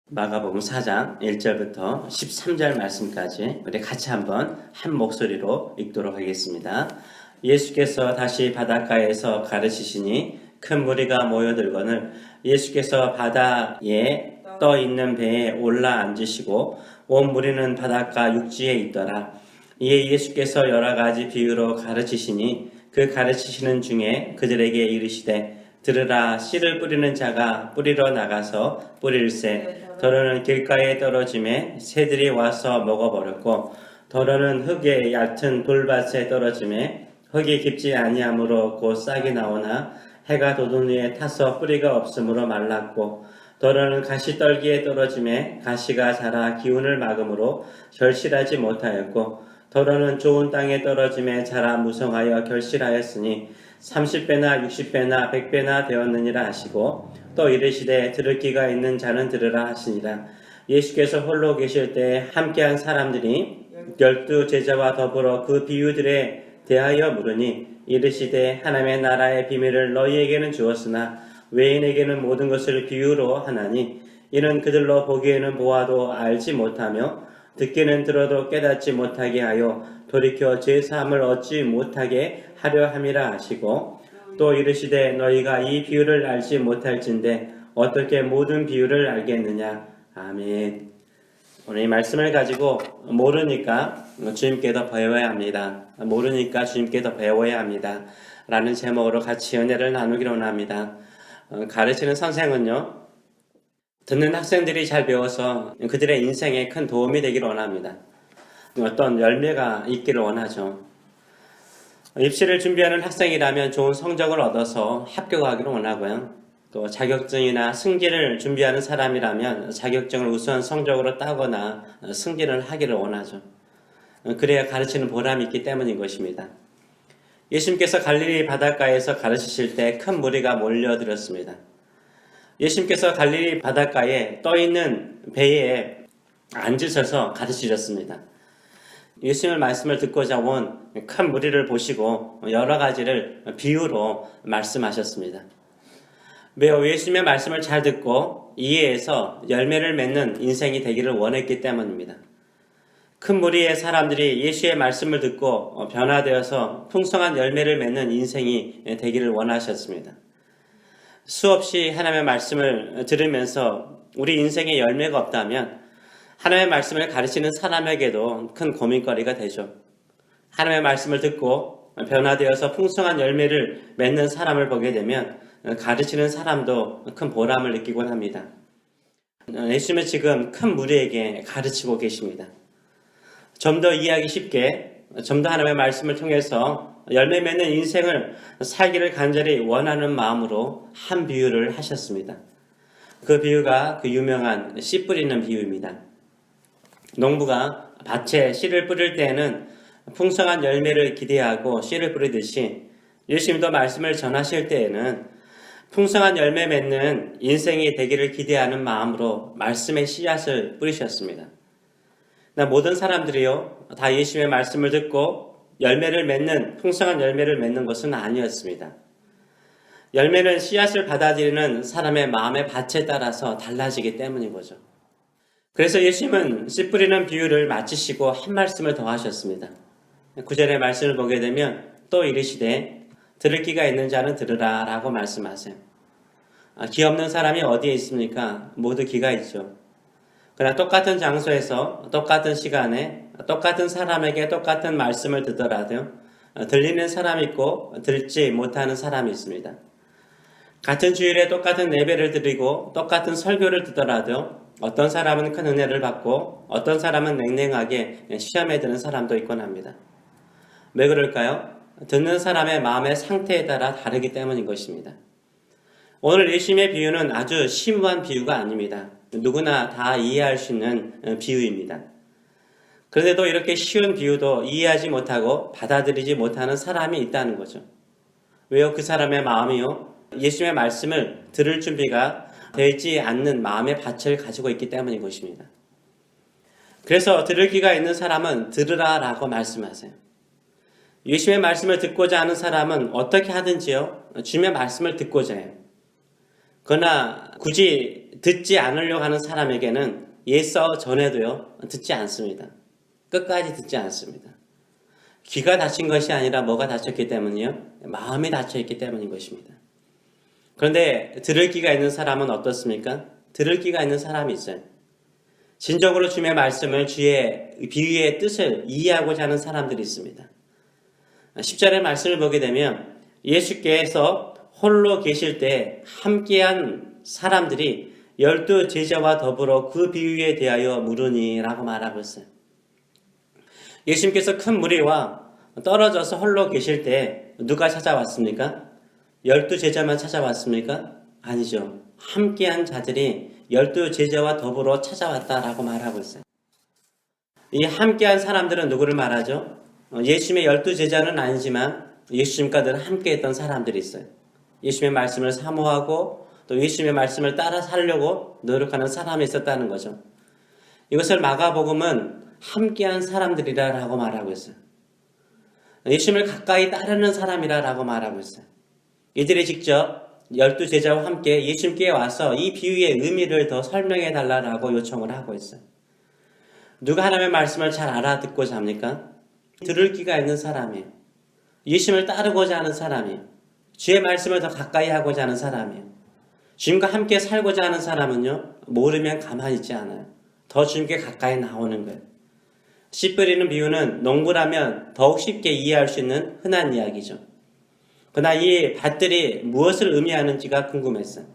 마가복음 4장 1절부터 13절 말씀까지 우리 같이 한번 한 목소리로 읽도록 하겠습니다. 예수께서 다시 바닷가에서 가르치시니 큰 무리가 모여들거늘 예수께서 바다에 떠 있는 배에 올라 앉으시고 온 무리는 바닷가 육지에 있더라. 이에 예수께서 여러 가지 비유로 가르치시니 그 가르치시는 중에 그들에게 이르시되 들으라. 씨를 뿌리는 자가 뿌리러 나가서 뿌릴새 더러는 길가에 떨어짐에 새들이 와서 먹어버렸고 더러는 흙에 얕은 돌밭에 떨어짐에 흙이 깊지 아니하므로 곧 싹이 나오나 해가 돋은 후에 타서 뿌리가 없으므로 말랐고 더러는 가시떨기에 떨어짐에 가시가 자라 기운을 막음으로 결실하지 못하였고 더러는 좋은 땅에 떨어짐에 자라 무성하여 결실하였으니 30배나 60배나 100배나 되었느니라 하시고 또 이르시되 들을 귀가 있는 자는 들으라 하시니라. 예수께서 홀로 계실 때 함께한 사람들이 12 제자와 더불어 그 비유들에 대하여 물으니 이르시되 하나님의 나라의 비밀을 너희에게는 주었으나 외인에게는 모든 것을 비유로 하나니 이는 그들로 보기에는 보아도 알지 못하며 듣기는 들어도 깨닫지 못하게 하여 돌이켜 죄사함을 얻지 못하게 하려 함이라 하시고 또 이르시되 너희가 이 비유를 알지 못할진대 어떻게 모든 비유를 알겠느냐. 아멘. 오늘 이 말씀을 가지고 모르니까 주님께도 배워야 합니다. 모르니까 주님께도 배워야 합니다. 라는 제목으로 같이 은혜를 나누기로 원합니다. 가르치는 선생은요, 듣는 학생들이 잘 배워서 그들의 인생에 큰 도움이 되기를 원합니다. 어떤 열매가 있기를 원하죠. 입시를 준비하는 학생이라면 좋은 성적을 얻어서 합격하기를 원하고요. 또 자격증이나 승진을 준비하는 사람이라면 자격증을 우수한 성적으로 따거나 승진을 하기를 원하죠. 그래야 가르치는 보람이 있기 때문인 것입니다. 예수님께서 갈릴리 바닷가에서 가르치실 때 큰 무리가 몰려들었습니다. 예수님께서 갈릴리 바닷가에 떠있는 배에 앉으셔서 가르치셨습니다. 예수님의 말씀을 듣고자 온 큰 무리를 보시고 여러 가지를 비유로 말씀하셨습니다. 매우 예수님의 말씀을 잘 듣고 이해해서 열매를 맺는 인생이 되기를 원했기 때문입니다. 큰 무리의 사람들이 예수의 말씀을 듣고 변화되어서 풍성한 열매를 맺는 인생이 되기를 원하셨습니다. 수없이 하나님의 말씀을 들으면서 우리 인생에 열매가 없다면 하나님의 말씀을 가르치는 사람에게도 큰 고민거리가 되죠. 하나님의 말씀을 듣고 변화되어서 풍성한 열매를 맺는 사람을 보게 되면 가르치는 사람도 큰 보람을 느끼곤 합니다. 예수님은 지금 큰 무리에게 가르치고 계십니다. 좀 더 이해하기 쉽게, 좀 더 하나님의 말씀을 통해서 열매 맺는 인생을 살기를 간절히 원하는 마음으로 한 비유를 하셨습니다. 그 비유가 그 유명한 씨 뿌리는 비유입니다. 농부가 밭에 씨를 뿌릴 때에는 풍성한 열매를 기대하고 씨를 뿌리듯이 예수님도 말씀을 전하실 때에는 풍성한 열매 맺는 인생이 되기를 기대하는 마음으로 말씀의 씨앗을 뿌리셨습니다. 모든 사람들이요 다 예수님의 말씀을 듣고 열매를 맺는 풍성한 열매를 맺는 것은 아니었습니다. 열매는 씨앗을 받아들이는 사람의 마음의 밭에 따라서 달라지기 때문인 거죠. 그래서 예수님은 씨 뿌리는 비유를 마치시고 한 말씀을 더 하셨습니다. 9절의 말씀을 보게 되면 또 이르시되 들을 귀가 있는 자는 들으라 라고 말씀하세요. 귀 없는 사람이 어디에 있습니까? 모두 귀가 있죠. 그러나 똑같은 장소에서 똑같은 시간에 똑같은 사람에게 똑같은 말씀을 듣더라도 들리는 사람이 있고 듣지 못하는 사람이 있습니다. 같은 주일에 똑같은 예배를 드리고 똑같은 설교를 듣더라도 어떤 사람은 큰 은혜를 받고 어떤 사람은 냉랭하게 시험에 드는 사람도 있곤 합니다. 왜 그럴까요? 듣는 사람의 마음의 상태에 따라 다르기 때문인 것입니다. 오늘 예수님의 비유는 아주 심오한 비유가 아닙니다. 누구나 다 이해할 수 있는 비유입니다. 그런데도 이렇게 쉬운 비유도 이해하지 못하고 받아들이지 못하는 사람이 있다는 거죠. 왜요? 그 사람의 마음이요 예수님의 말씀을 들을 준비가 되지 않는 마음의 밭을 가지고 있기 때문인 것입니다. 그래서 들을 귀가 있는 사람은 들으라 라고 말씀하세요. 예수님의 말씀을 듣고자 하는 사람은 어떻게 하든지요 주님의 말씀을 듣고자 해요. 그러나 굳이 듣지 않으려고 하는 사람에게는 예서 전해도요, 듣지 않습니다. 끝까지 듣지 않습니다. 귀가 닫힌 것이 아니라 뭐가 닫혔기 때문이요? 마음이 닫혀있기 때문인 것입니다. 그런데 들을 귀가 있는 사람은 어떻습니까? 들을 귀가 있는 사람이 있어요. 진정으로 주님의 말씀을 주의 비유의 뜻을 이해하고자 하는 사람들이 있습니다. 10절의 말씀을 보게 되면 예수께서 홀로 계실 때 함께한 사람들이 12 제자와 더불어 그 비유에 대하여 물으니 라고 말하고 있어요. 예수님께서 큰 무리와 떨어져서 홀로 계실 때 누가 찾아왔습니까? 12 제자만 찾아왔습니까? 아니죠. 함께한 자들이 12 제자와 더불어 찾아왔다라고 말하고 있어요. 이 함께한 사람들은 누구를 말하죠? 예수님의 12 제자는 아니지만 예수님과 늘 함께했던 사람들이 있어요. 예수님의 말씀을 사모하고 또 예수님의 말씀을 따라 살려고 노력하는 사람이 있었다는 거죠. 이것을 마가복음은 함께한 사람들이라고 말하고 있어요. 예수님을 가까이 따르는 사람이라고 말하고 있어요. 이들이 직접 12 제자와 함께 예수님께 와서 이 비유의 의미를 더 설명해 달라고 요청을 하고 있어요. 누가 하나님의 말씀을 잘 알아듣고자 합니까? 들을 귀가 있는 사람이에요. 예수님을 따르고자 하는 사람이에요. 주의 말씀을 더 가까이 하고자 하는 사람이에요. 주님과 함께 살고자 하는 사람은요, 모르면 가만히 있지 않아요. 더 주님께 가까이 나오는 거예요. 씨 뿌리는 비유는 농부라면 더욱 쉽게 이해할 수 있는 흔한 이야기죠. 그러나 이 밭들이 무엇을 의미하는지가 궁금했어요.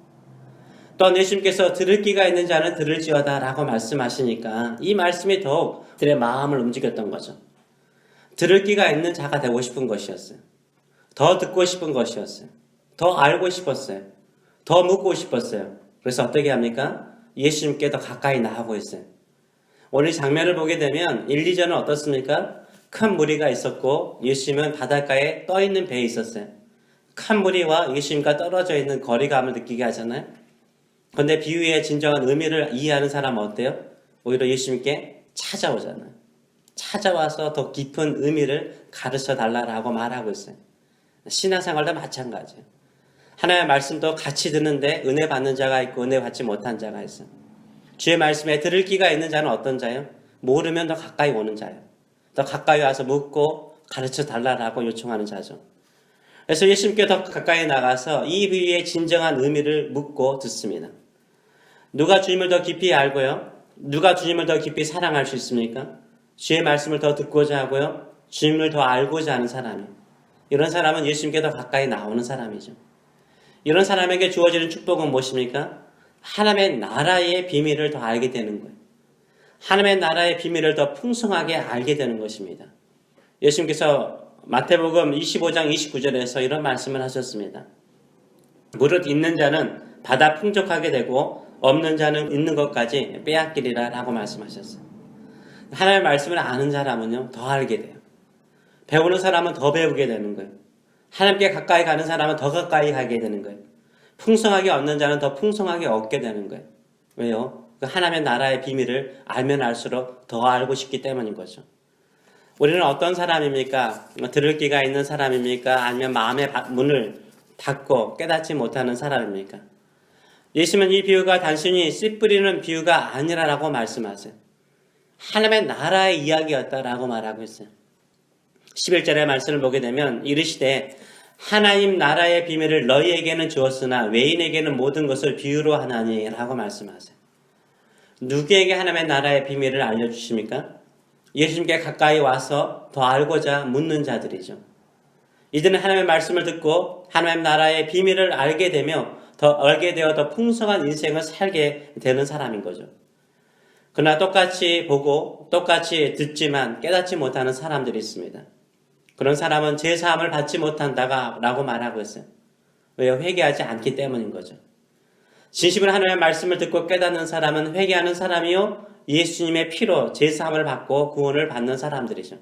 또 예수님께서 들을 귀가 있는 자는 들을지어다 라고 말씀하시니까 이 말씀이 더욱 그들의 마음을 움직였던 거죠. 들을 귀가 있는 자가 되고 싶은 것이었어요. 더 듣고 싶은 것이었어요. 더 알고 싶었어요. 더 묻고 싶었어요. 그래서 어떻게 합니까? 예수님께 더 가까이 나가고 있어요. 오늘 장면을 보게 되면 1, 2절은 어떻습니까? 큰 무리가 있었고 예수님은 바닷가에 떠있는 배에 있었어요. 큰 무리와 예수님과 떨어져 있는 거리감을 느끼게 하잖아요. 그런데 비유의 진정한 의미를 이해하는 사람은 어때요? 오히려 예수님께 찾아오잖아요. 찾아와서 더 깊은 의미를 가르쳐 달라고 말하고 있어요. 신앙생활도 마찬가지예요. 하나님의 말씀도 같이 듣는데 은혜 받는 자가 있고 은혜 받지 못한 자가 있어요. 주의 말씀에 들을 귀가 있는 자는 어떤 자예요? 모르면 더 가까이 오는 자예요. 더 가까이 와서 묻고 가르쳐 달라고 요청하는 자죠. 그래서 예수님께 더 가까이 나가서 이 비유의 진정한 의미를 묻고 듣습니다. 누가 주님을 더 깊이 알고요? 누가 주님을 더 깊이 사랑할 수 있습니까? 주의 말씀을 더 듣고자 하고요. 주님을 더 알고자 하는 사람이에요. 이런 사람은 예수님께 더 가까이 나오는 사람이죠. 이런 사람에게 주어지는 축복은 무엇입니까? 하나님의 나라의 비밀을 더 알게 되는 거예요. 하나님의 나라의 비밀을 더 풍성하게 알게 되는 것입니다. 예수님께서 마태복음 25장 29절에서 이런 말씀을 하셨습니다. 무릇 있는 자는 받아 풍족하게 되고 없는 자는 있는 것까지 빼앗기리라 라고 말씀하셨어요. 하나님의 말씀을 아는 사람은요, 더 알게 돼요. 배우는 사람은 더 배우게 되는 거예요. 하나님께 가까이 가는 사람은 더 가까이 가게 되는 거예요. 풍성하게 얻는 자는 더 풍성하게 얻게 되는 거예요. 왜요? 그 하나님의 나라의 비밀을 알면 알수록 더 알고 싶기 때문인 거죠. 우리는 어떤 사람입니까? 들을 귀가 있는 사람입니까? 아니면 마음의 문을 닫고 깨닫지 못하는 사람입니까? 예수님은 이 비유가 단순히 씨 뿌리는 비유가 아니라고 말씀하세요. 하나님의 나라의 이야기였다라고 말하고 있어요. 11절의 말씀을 보게 되면 이르시되 하나님 나라의 비밀을 너희에게는 주었으나 외인에게는 모든 것을 비유로 하나니 라고 말씀하세요. 누구에게 하나님의 나라의 비밀을 알려주십니까? 예수님께 가까이 와서 더 알고자 묻는 자들이죠. 이들은 하나님의 말씀을 듣고 하나님의 나라의 비밀을 알게 되며 더 알게 되어 더 풍성한 인생을 살게 되는 사람인 거죠. 그러나 똑같이 보고 똑같이 듣지만 깨닫지 못하는 사람들이 있습니다. 그런 사람은 제사함을 받지 못한다라고 말하고 있어요. 왜요? 회개하지 않기 때문인 거죠. 진심으로 하나님의 말씀을 듣고 깨닫는 사람은 회개하는 사람이요 예수님의 피로 제사함을 받고 구원을 받는 사람들이죠.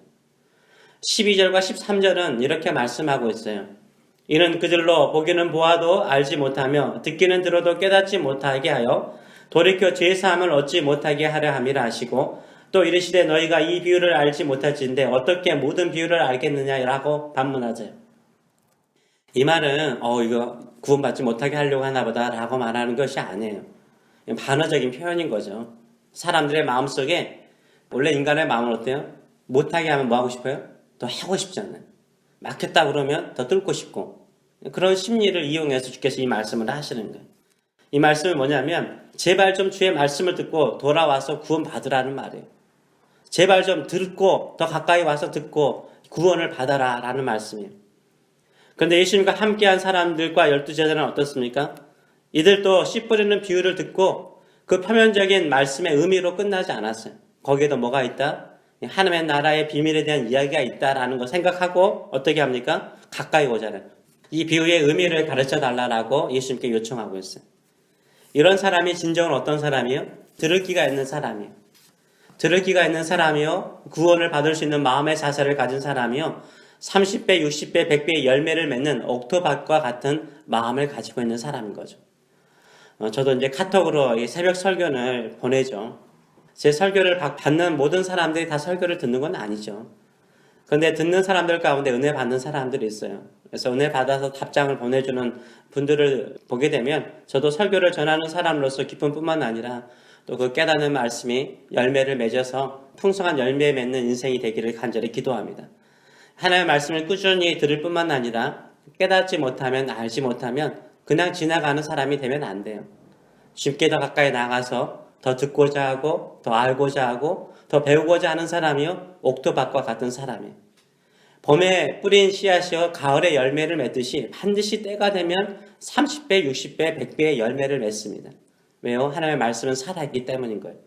12절과 13절은 이렇게 말씀하고 있어요. 이는 그들로 보기는 보아도 알지 못하며 듣기는 들어도 깨닫지 못하게 하여 돌이켜 제사함을 얻지 못하게 하려 함이라 하시고 또 이르시되 너희가 이 비유를 알지 못할진데 어떻게 모든 비유를 알겠느냐라고 반문하세요. 이 말은 이거 구원받지 못하게 하려고 하나 보다라고 말하는 것이 아니에요. 반어적인 표현인 거죠. 사람들의 마음속에 원래 인간의 마음은 어때요? 못하게 하면 뭐 하고 싶어요? 더 하고 싶잖아요. 막혔다 그러면 더 뚫고 싶고 그런 심리를 이용해서 주께서 이 말씀을 하시는 거예요. 이 말씀은 뭐냐면 제발 좀 주의 말씀을 듣고 돌아와서 구원 받으라는 말이에요. 제발 좀 듣고 더 가까이 와서 듣고 구원을 받아라 라는 말씀이에요. 그런데 예수님과 함께한 사람들과 12제자는 어떻습니까? 이들도 씨 뿌리는 비유를 듣고 그 표면적인 말씀의 의미로 끝나지 않았어요. 거기에도 뭐가 있다? 하나님의 나라의 비밀에 대한 이야기가 있다라는 거 생각하고 어떻게 합니까? 가까이 오잖아요. 이 비유의 의미를 가르쳐 달라고 예수님께 요청하고 있어요. 이런 사람이 진정은 어떤 사람이요? 들을 귀가 있는 사람이요. 들을 귀가 있는 사람이요. 구원을 받을 수 있는 마음의 자세를 가진 사람이요. 30배, 60배, 100배의 열매를 맺는 옥토밭과 같은 마음을 가지고 있는 사람인 거죠. 저도 이제 카톡으로 새벽 설교를 보내죠. 제 설교를 받는 모든 사람들이 다 설교를 듣는 건 아니죠. 그런데 듣는 사람들 가운데 은혜 받는 사람들이 있어요. 그래서 은혜 받아서 답장을 보내주는 분들을 보게 되면 저도 설교를 전하는 사람으로서 기쁨뿐만 아니라 또 그 깨닫는 말씀이 열매를 맺어서 풍성한 열매 맺는 인생이 되기를 간절히 기도합니다. 하나님의 말씀을 꾸준히 들을 뿐만 아니라 깨닫지 못하면 알지 못하면 그냥 지나가는 사람이 되면 안 돼요. 쉽게 더 가까이 나가서 더 듣고자 하고 더 알고자 하고 더 배우고자 하는 사람이요. 옥토밭과 같은 사람이에요. 봄에 뿌린 씨앗이요. 가을에 열매를 맺듯이 반드시 때가 되면 30배, 60배, 100배의 열매를 맺습니다. 왜요? 하나님의 말씀은 살아있기 때문인 거예요.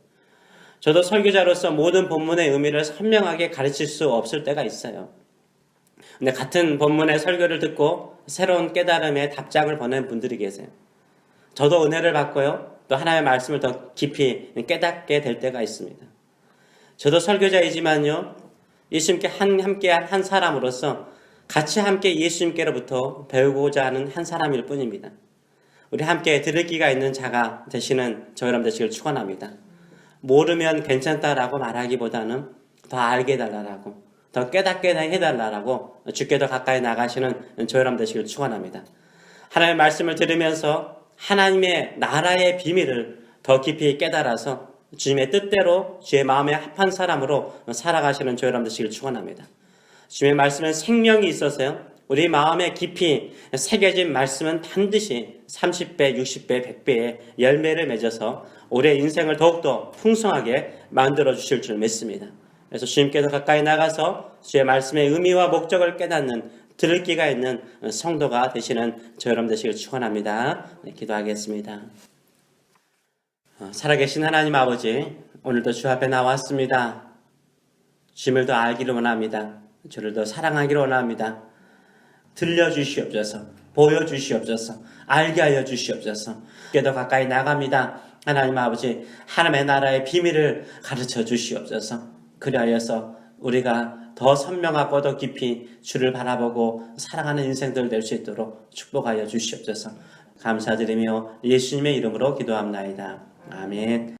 저도 설교자로서 모든 본문의 의미를 선명하게 가르칠 수 없을 때가 있어요. 근데 같은 본문의 설교를 듣고 새로운 깨달음의 답장을 보낸 분들이 계세요. 저도 은혜를 받고요. 또 하나님의 말씀을 더 깊이 깨닫게 될 때가 있습니다. 저도 설교자이지만요. 예수님께 함께한 한 사람으로서 같이 함께 예수님께로부터 배우고자 하는 한 사람일 뿐입니다. 우리 함께 들을 귀가 있는 자가 되시는 저 여러분 되시길 축원합니다. 모르면 괜찮다라고 말하기보다는 더 알게 해달라고 더 깨닫게 해달라고 주께 더 가까이 나가시는 저 여러분 되시길 축원합니다. 하나님의 말씀을 들으면서 하나님의 나라의 비밀을 더 깊이 깨달아서 주님의 뜻대로 주의 마음에 합한 사람으로 살아가시는 저 여러분 되시길 축원합니다. 주님의 말씀은 생명이 있어서요. 우리 마음에 깊이 새겨진 말씀은 반드시 30배, 60배, 100배의 열매를 맺어서 우리의 인생을 더욱더 풍성하게 만들어 주실 줄 믿습니다. 그래서 주님께서 가까이 나가서 주의 말씀의 의미와 목적을 깨닫는 들을 귀가 있는 성도가 되시는 저 여러분 되시길 축원합니다. 기도하겠습니다. 살아계신 하나님 아버지, 오늘도 주 앞에 나왔습니다. 주님을 더 알기를 원합니다. 주를 더 사랑하기를 원합니다. 들려주시옵소서, 보여주시옵소서, 알게 하여 주시옵소서. 더 가까이 나갑니다. 하나님 아버지, 하나님의 나라의 비밀을 가르쳐 주시옵소서. 그리하여서 우리가 더 선명하고 더 깊이 주를 바라보고 사랑하는 인생들 될 수 있도록 축복하여 주시옵소서. 감사드리며 예수님의 이름으로 기도합나이다. 아멘.